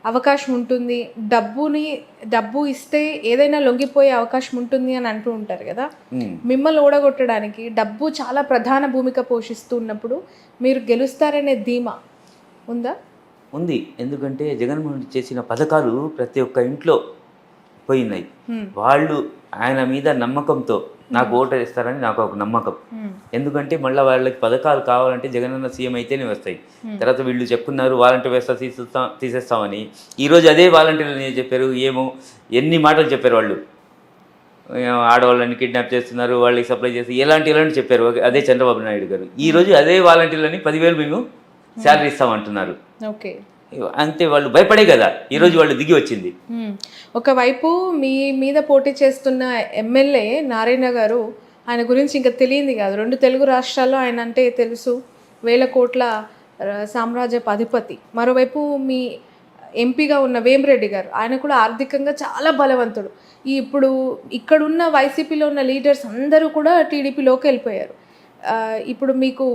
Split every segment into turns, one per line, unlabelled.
అవకాశం ఉంటుంది, డబ్బు ఇస్తే ఏదైనా లొంగిపోయే అవకాశం ఉంటుంది అని అంటూ ఉంటారు కదా. మిమ్మల్ని ఓడగొట్టడానికి డబ్బు చాలా ప్రధాన భూమిక పోషిస్తున్నప్పుడు మీరు గెలుస్తారనే ధీమా ఉందా?
ఉంది. ఎందుకంటే జగన్మోహన్ రెడ్డి చేసిన పథకాలు ప్రతి ఒక్క ఇంట్లో పోయినాయి. వాళ్ళు ఆయన మీద నమ్మకంతో నాకు ఓటు వేస్తారని నాకు ఒక నమ్మకం. ఎందుకంటే మళ్ళీ వాళ్ళకి పథకాలు కావాలంటే జగనన్న సీఎం అయితేనే వస్తాయి. తర్వాత వీళ్ళు చెప్పుకున్నారు వాలంటీర్ వ్యవస్థ తీసేస్తామని. ఈరోజు అదే వాలంటీర్లు చెప్పారు. ఏమో ఎన్ని మాటలు చెప్పారు వాళ్ళు. ఆడవాళ్ళని కిడ్నాప్ చేస్తున్నారు, వాళ్ళకి సప్లై చేసి ఇలాంటి చెప్పారు. అదే చంద్రబాబు నాయుడు గారు ఈరోజు అదే వాలంటీర్లని 10,000 మేము శాలరీ ఇస్తామంటున్నారు.
ఓకే,
అంతే. వాళ్ళు భయపడే కదా ఈరోజు వాళ్ళు దిగి వచ్చింది.
ఒకవైపు మీ మీద పోటీ చేస్తున్న ఎమ్మెల్యే నారాయణ గారు, ఆయన గురించి ఇంకా తెలియంది కాదు. 2 తెలుగు రాష్ట్రాల్లో ఆయన అంటే తెలుసు, 1000 కోట్ల సామ్రాజ్యపు అధిపతి. మరోవైపు మీ ఎంపీగా ఉన్న వేమిరెడ్డి గారు, ఆయన కూడా ఆర్థికంగా చాలా బలవంతుడు. ఇప్పుడు ఇక్కడున్న వైసీపీలో ఉన్న లీడర్స్ అందరూ కూడా టీడీపీలోకి వెళ్ళిపోయారు. ఇప్పుడు మీకు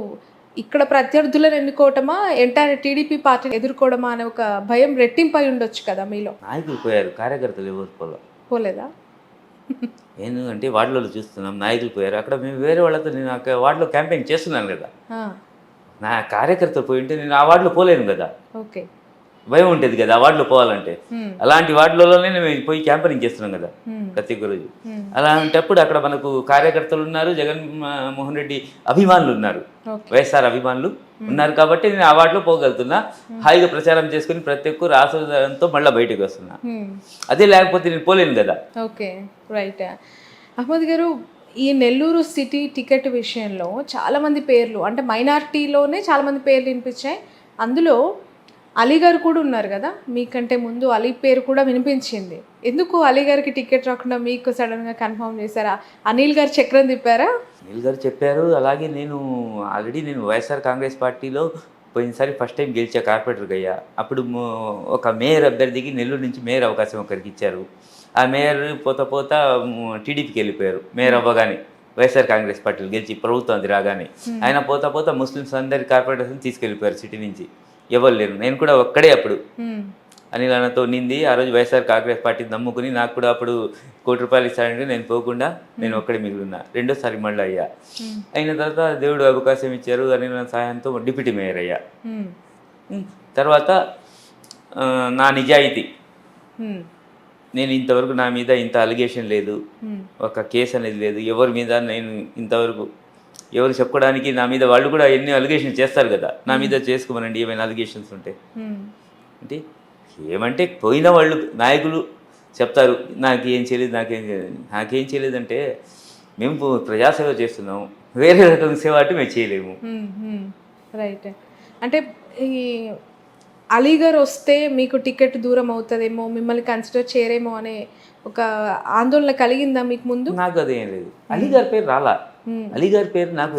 ఇక్కడ ప్రత్యర్థులను ఎన్నుకోవటమా, ఎంటైర్ టీడీపీ పార్టీని ఎదుర్కోవడమా అనే ఒక భయం రెట్టింపై ఉండొచ్చు కదా మీలో?
నాయకులు పోయారు, కార్యకర్తలు ఎవరు
పోలేదా?
ఎందుకంటే వార్డులో చూస్తున్నాం నాయకులు పోయారు. అక్కడ మేము వేరే వాళ్ళతో నేను వార్డులో క్యాంపెయిన్ చేస్తున్నాను కదా. నా కార్యకర్తలు పోయి ఉంటే నేను ఆ వార్డులో పోలేను కదా.
ఓకే,
భయం ఉంటుంది కదా ఆ వార్డులో పోవాలంటే. అలాంటి వార్డులలోనే మేము పోయి క్యాంపెయినింగ్ చేస్తున్నాం కదా ప్రతి ఒక్క రోజు. అలాంటప్పుడు అక్కడ మనకు కార్యకర్తలు ఉన్నారు, జగన్మోహన్ రెడ్డి అభిమానులు ఉన్నారు, వైఎస్ఆర్ అభిమానులు ఉన్నారు. కాబట్టి నేను ఆ వార్డులో పోగలుగుతున్నా. హాయిగా ప్రచారం చేసుకుని ప్రతి ఒక్కరు ఆశీర్వాదంతో మళ్ళీ బయటకు వస్తున్నా. అదే లేకపోతే నేను పోలేను కదా.
Okay, right. అహ్మద్ గారు, ఈ నెల్లూరు సిటీ టికెట్ విషయంలో చాలామంది పేర్లు, అంటే మైనారిటీలోనే చాలామంది పేర్లు వినిపించాయి. అందులో అలీ గారు కూడా ఉన్నారు కదా. మీకంటే ముందు అలీ పేరు కూడా వినిపించింది. ఎందుకు అలీ గారికి టికెట్ రాకుండా మీకు సడన్గా కన్ఫర్మ్ చేశారా? అనిల్ గారు చక్రం తిప్పారా?
అనిల్ గారు చెప్పారు. అలాగే నేను ఆల్రెడీ వైఎస్ఆర్ కాంగ్రెస్ పార్టీలో పోయినసారి ఫస్ట్ టైం గెలిచా, కార్పొరేటర్గా అయ్యా. అప్పుడు ఒక మేయర్ అభ్యర్థికి నెల్లూరు నుంచి మేయర్ అవకాశం ఒకరికి ఇచ్చారు. ఆ మేయర్ పోతా టీడీపీకి వెళ్ళిపోయారు. మేయర్ అవ్వగానే వైఎస్ఆర్ కాంగ్రెస్ పార్టీలు గెలిచి ప్రభుత్వం అది రాగానే ఆయన పోతా ముస్లిమ్స్ అందరి కార్పొరేటర్స్ని తీసుకెళ్ళిపోయారు సిటీ నుంచి. ఎవరు లేరు. నేను కూడా ఒక్కడే అప్పుడు అనిల్ అన్నతో నింది. ఆ రోజు వైఎస్ఆర్ కాంగ్రెస్ పార్టీ నమ్ముకుని నాకు కూడా అప్పుడు ₹1,00,00,000 ఇస్తాడంటే నేను పోకుండా నేను ఒక్కడే మిగిలిన్నా. రెండోసారి మళ్ళీ అయ్యా. అయిన తర్వాత దేవుడు అవకాశం ఇచ్చారు. అనిల్ సహాయంతో డిప్యూటీ మేయర్ అయ్యా. తర్వాత నా నిజాయితీ, నేను ఇంతవరకు నా మీద ఇంత అలిగేషన్ లేదు, ఒక కేసు అనేది లేదు, ఎవరి మీద నేను ఇంతవరకు ఎవరు చెప్పుకోవడానికి నా మీద వాళ్ళు కూడా ఎన్ని అలిగేషన్స్ చేస్తారు కదా. నా మీద చేసుకోమనండి ఏమైనా అలిగేషన్స్ ఉంటే. అంటే ఏమంటే పోయిన వాళ్ళు నాయకులు చెప్తారు నాకేం చేయలేదు నాకేం చేయలేదంటే మేము ప్రజాసేవ చేస్తున్నాము, వేరే రకం సేవ అంటే మేము చేయలేము.
రైట్. అంటే ఈ అలీ గారు వస్తే మీకు టికెట్ దూరం అవుతుందేమో, మిమ్మల్ని కన్సిడర్ చేయరేమో అనే ఒక ఆందోళన కలిగిందా మీకు ముందు?
నాకు అదేం లేదు. అలీ గారి పేరు రాలా. అలీ గారి పేరు నాకు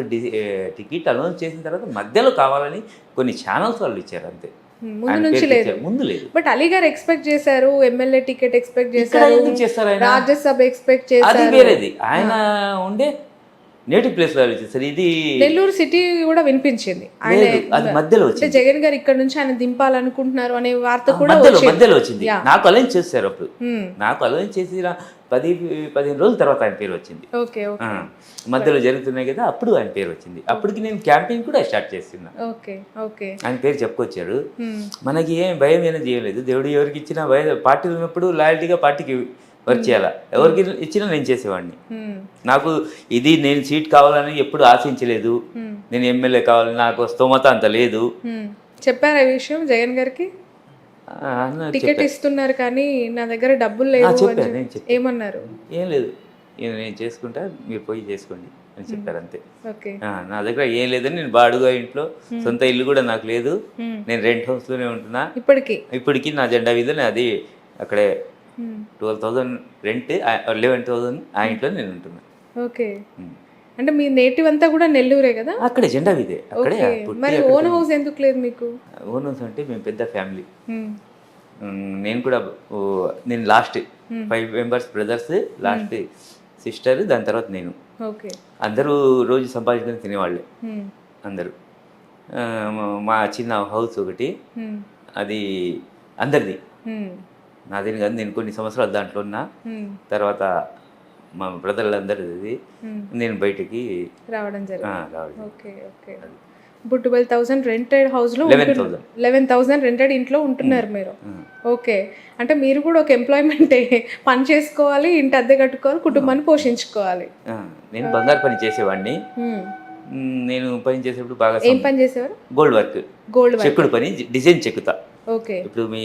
టికెట్ అనౌన్స్ చేసిన తర్వాత మధ్యలో కావాలని కొన్ని ఛానల్స్ వాళ్ళు ఇచ్చారు అంతే.
ముందు నుంచి లేదు.
ముందు లేదు.
బట్ అలీ గారు ఎక్స్పెక్ట్ చేశారు, ఎమ్మెల్యే టికెట్ ఎక్స్పెక్ట్ చేశారు, రాజ్యసభ ఎక్స్పెక్ట్ చేశారు.
అది వేరేది. ఆయన ఉండే నేటివ్ ప్లేస్ లో చేశారు. ఇది
నెల్లూరు సిటీ కూడా వినిపించింది.
అది మధ్యలో వచ్చింది.
జగన్ గారు ఇక్కడ నుంచి ఆయన దింపాలనుకుంటున్నారు అనే వార్త కూడా
మధ్యలో వచ్చింది. నాకు అలౌన్స్ చేశారు. అప్పుడు నాకు అలౌన్స్ చేసిన 10-15 రోజుల తర్వాత ఆయన పేరు వచ్చింది. మధ్యలో జరుగుతున్నాయి కదా, అప్పుడు ఆయన పేరు వచ్చింది. అప్పటికి నేను క్యాంపెయిన్ కూడా స్టార్ట్ చేస్తున్నా. ఆయన పేరు చెప్పుకొచ్చాడు. మనకి ఏం భయం అనేది చేయలేదు. దేవుడు ఎవరికి ఇచ్చినా పార్టీలు ఉన్నప్పుడు లాయల్టీగా పార్టీకి వర్క్ చేయాలా. ఎవరికి ఇచ్చినా నేను చేసేవాడిని. నాకు ఇది నేను సీట్ కావాలని ఎప్పుడు ఆశించలేదు. నేను ఎమ్మెల్యే కావాలని నాకు స్తోమత అంత లేదు.
చెప్పారు ఈ విషయం జగన్ గారికి? టికెట్ ఇస్తున్నారు కానీ నా దగ్గర డబ్బులు లేవు ఏమన్నారు?
ఏం లేదు, నేను చేసుకుంటా, మీరు పోయి చేసుకోండి అని చెప్పారు అంతే. నా దగ్గర ఏం లేదని నేను బాడుగా ఇంట్లో, సొంత ఇల్లు కూడా నాకు లేదు. నేను రెంట్ హౌస్ లోనే ఉంటున్నా ఇప్పటికి. నా జెండా వీధిలో అది అక్కడే 12,000 రెంట్, 11,000 ఆ ఇంట్లో నేను ఉంటున్నా.
ఓకే. అంటే మీ నేటివ్ అంతా కూడా నెల్లూరే కదా?
అక్కడే జెండా వీధే. అక్కడే.
మరి ఓన్ హౌస్ ఎందుకు లేదు మీకు?
ఓన్ హౌస్ అంటే మేము పెద్ద ఫ్యామిలీ. నేను కూడా నేను last 5 members brothers, last sister, దాని తర్వాత నేను. అందరూ రోజు సంపాదించుకొని తినేవాళ్ళే అందరూ. మా చిన్న హౌస్ ఒకటి, అది అందరిది.
హ్మ్.
నాదేని కాదు, నేను కొన్ని సంవత్సరాలు దాంట్లో ఉన్నా.
హ్మ్.
తర్వాత మా బ్రదర్లందరిది
హ్మ్.
నేను బయటికి
రావడం జరిగింది.
రావడం.
ఓకే. ఓకే. ఇప్పుడు 12,000 రెంటెడ్ హౌస్‌లో
11,000.
11,000 రెంటెడ్ ఇంట్లో ఉంటున్నారు మీరు. ఓకే. అంటే మీరు కూడా ఒక ఎంప్లాయ్‌మెంటే. పని చేసుకోవాలి, ఇంటి అద్దె కట్టుకోవాలి, కుటుంబాన్ని పోషించుకోవాలి.
నేను బంగారు పని చేసేవాడిని.
హ్మ్.
నేను పని చేసేప్పుడు బాగా
ఏం పని చేసేవారు?
Gold work,
gold work.
చెక్కుడు పని, డిజైన్ చెక్కుతా.
ఓకే.
ఇప్పుడు మీ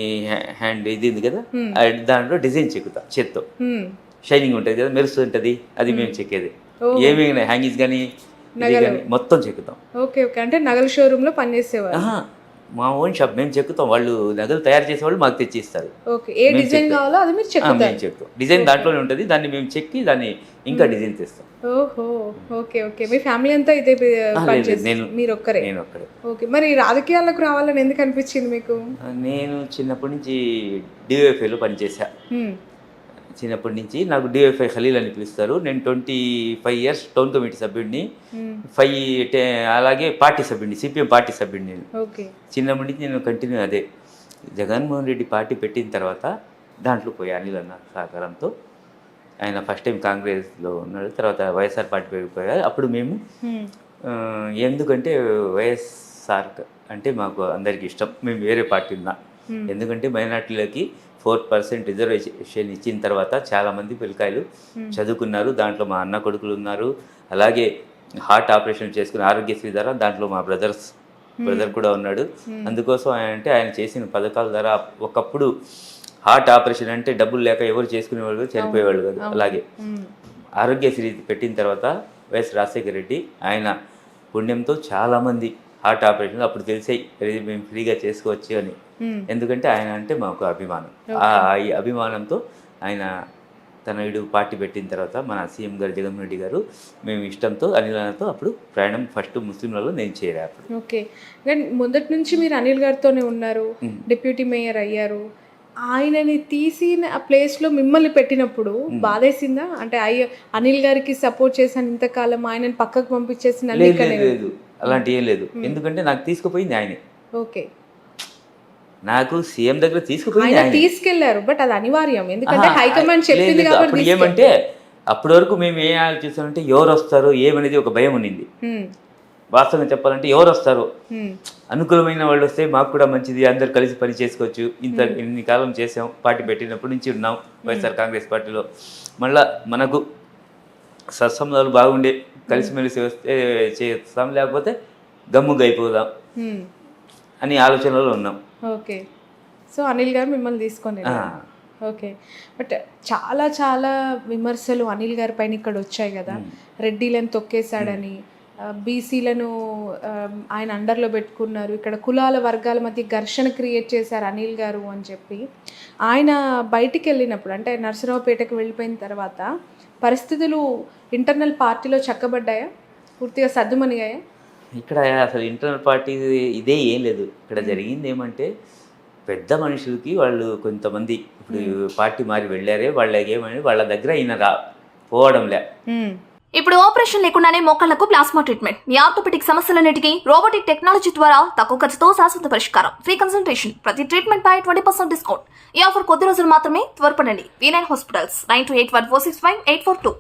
హ్యాండ్ ఇది ఉంది కదా,
హ్మ్.
దాంట్లో డిజైన్ చెక్కుతా చేత్తో.
హ్మ్.
షైనింగ్ ఉంటుంది కదా, మెరుస్తుంటుంది, అది మేము చెక్కేది.
ఓహో.
ఏమైనా హ్యాంగింగ్స్ కానీ ఇది
నగలు.
కానీ మొత్తం చెక్కుతాం.
ఓకే. ఓకే. అంటే నగల షోరూమ్‌లో పని చేసేవారు.
ఆహా, మా ఓన్ షాప్, మేము చెక్కుతాం. వాళ్ళు నగలు తయారు చేసేవాళ్ళు మాకు తెచ్చి ఇస్తారు.
ఓకే. ఏ
మేము
డిజైన్
చెప్తాం.
కావాలో అది మీరు చెక్కుతారు.
మేము చెప్తాం. డిజైన్ దాంట్లోనే ఉంటుంది, దాన్ని మేము చెక్కి దాన్ని ఇంకా డిజైన్ తెస్తాం.
ఓహో. ఓకే. ఓకే. మీ ఫ్యామిలీ అంతా ఇదే పని
లేదు,
చేస్తారు. మీరు ఒక్కరే.
నేను ఒక్కడే.
ఓకే. మరి రాజకీయాల్లోకి రావాలని ఎందుకు అనిపించింది మీకు?
నేను చిన్నప్పటి నుంచి డివైఎఫ్ఐలో పనిచేశా.
హ్మ్.
చిన్నప్పటి నుంచి నాకు డివైఎఫ్ఐ ఖలీల్ అని పిలుస్తారు. నేను 25 ఇయర్స్ టౌన్ కమిటీ సభ్యుడిని, 5 అలాగే పార్టీ సభ్యుడిని, సిపిఎం పార్టీ సభ్యుడిని. నేను
ఓకే.
చిన్నప్పటి నుంచి నేను కంటిన్యూ అదే. జగన్మోహన్ రెడ్డి పార్టీ పెట్టిన తర్వాత దాంట్లో పోయి అనిల్ అన్న సహకారంతో, ఆయన ఫస్ట్ టైం కాంగ్రెస్లో ఉన్నాడు, తర్వాత వైఎస్ఆర్ పార్టీ వెళ్ళిపోయారు. అప్పుడు మేము ఎందుకంటే వైఎస్ఆర్ అంటే మాకు అందరికీ ఇష్టం, మేము వేరే పార్టీ ఉన్నా. ఎందుకంటే మైనార్టీలకి 4% రిజర్వేషన్ ఇచ్చిన తర్వాత చాలామంది పిల్లకాయలు చదువుకున్నారు. దాంట్లో మా అన్న కొడుకులు ఉన్నారు. అలాగే హార్ట్ ఆపరేషన్ చేసుకుని ఆరోగ్యశ్రీ ద్వారా దాంట్లో మా బ్రదర్ కూడా ఉన్నాడు. అందుకోసం ఆయన చేసిన పథకాల ద్వారా ఒకప్పుడు హార్ట్ ఆపరేషన్ అంటే డబ్బులు లేక ఎవరు చేసుకునేవాళ్ళు చనిపోయేవాళ్ళు కాదు. అలాగే ఆరోగ్యశ్రీ పెట్టిన తర్వాత వైఎస్ రాజశేఖర రెడ్డి ఆయన పుణ్యంతో చాలామంది హార్ట్ ఆపరేషన్ అప్పుడు తెలిసాయి, మేము ఫ్రీగా చేసుకోవచ్చు అని. ఎందుకంటే ఆయన అంటే మాకు అభిమానం. ఈ అభిమానంతో ఆయన తనయుడు పార్టీ పెట్టిన తర్వాత మన సీఎం గారు జగన్మోహన్ రెడ్డి గారు మేము ఇష్టంతో అనిల్తో అప్పుడు ప్రయాణం ఫస్ట్ ముస్లింలలో నేను చేరా. అప్పుడు
ఓకే. కానీ మొదటి నుంచి మీరు అనిల్ గారితోనే ఉన్నారు, డిప్యూటీ మేయర్ అయ్యారు. ఆయనని తీసిన ఆ ప్లేస్లో మిమ్మల్ని పెట్టినప్పుడు బాధేసిందా? అంటే అనిల్ గారికి సపోర్ట్ చేశాను ఇంతకాలం, ఆయనని పక్కకు పంపించేసిన
లేదు, అలాంటి ఏం లేదు. ఎందుకంటే నాకు తీసుకుపోయింది ఆయనే.
ఓకే.
నాకు సీఎం దగ్గర తీసుకుపోయింది ఆయన.
తీసుకెళ్లారు, బట్ అది అనివార్యం, ఎందుకంటే హైకమాండ్ చెప్పింది
అప్పుడు
కాబట్టి.
ఏమంటే అప్పటి వరకు మేము ఏం ఆలోచిస్తామంటే ఎవరు వస్తారు ఏమనేది ఒక భయం ఉన్నింది. వాస్తవంగా చెప్పాలంటే ఎవరు వస్తారు, అనుకూలమైన వాళ్ళు వస్తే మాకు కూడా మంచిది, అందరు కలిసి పని చేసుకోవచ్చు. ఇన్ని కాలం చేసాం, పార్టీ పెట్టినప్పటి నుంచి ఉన్నాం వైఎస్ఆర్ కాంగ్రెస్ పార్టీలో. మళ్ళా మనకు సత్సంబంధాలు బాగుండే, కలిసిమెలిసి వస్తే చేస్తాం, లేకపోతే గమ్ముగా అయిపోదాం అని ఆలోచనలో ఉన్నాం.
ఓకే. సో అనిల్ గారు మిమ్మల్ని తీసుకొని. ఓకే. బట్ చాలా చాలా విమర్శలు అనిల్ గారి పైన ఇక్కడ వచ్చాయి కదా, రెడ్డిలను తొక్కేశాడని, బీసీలను ఆయన అండర్లో పెట్టుకున్నారు, ఇక్కడ కులాల వర్గాల మధ్య ఘర్షణ క్రియేట్ చేశారు అనిల్ గారు అని చెప్పి. ఆయన బయటికి వెళ్ళినప్పుడు, అంటే నరసరావుపేటకు వెళ్ళిపోయిన తర్వాత పరిస్థితులు ఇంటర్నల్ పార్టీలో చక్కబడ్డాయా, పూర్తిగా సద్దుమణిగాయా?
ఇక్కడ అసలు ఇంటర్నల్ పార్టీ ఇదే ఏం లేదు. ఇక్కడ జరిగింది ఏమంటే పెద్ద మనుషులకి వాళ్ళు కొంతమంది ఇప్పుడు పార్టీ మారి వెళ్ళారే, వాళ్ళకి ఏమని వాళ్ళ దగ్గర ఈయన పోవడంలే.
ఇప్పుడు ఆపరేషన్ లేకుండానే మోకాళ్లకు ప్లాస్మా ట్రీట్మెంట్, మీ ఆర్థోపెటిక్ సమస్యలన్నిటికీ రోబోటిక్ టెక్నాలజీ ద్వారా తక్కువ ఖర్చుతో శాశ్వత పరిష్కారం, ఫ్రీ కన్సల్టేషన్, ప్రతి ట్రీట్మెంట్ పై 20% డిస్కౌంట్. ఈ ఆఫర్ కొద్ది రోజులు మాత్రమే, త్వరపడండి. V9 hospitals 9281465842.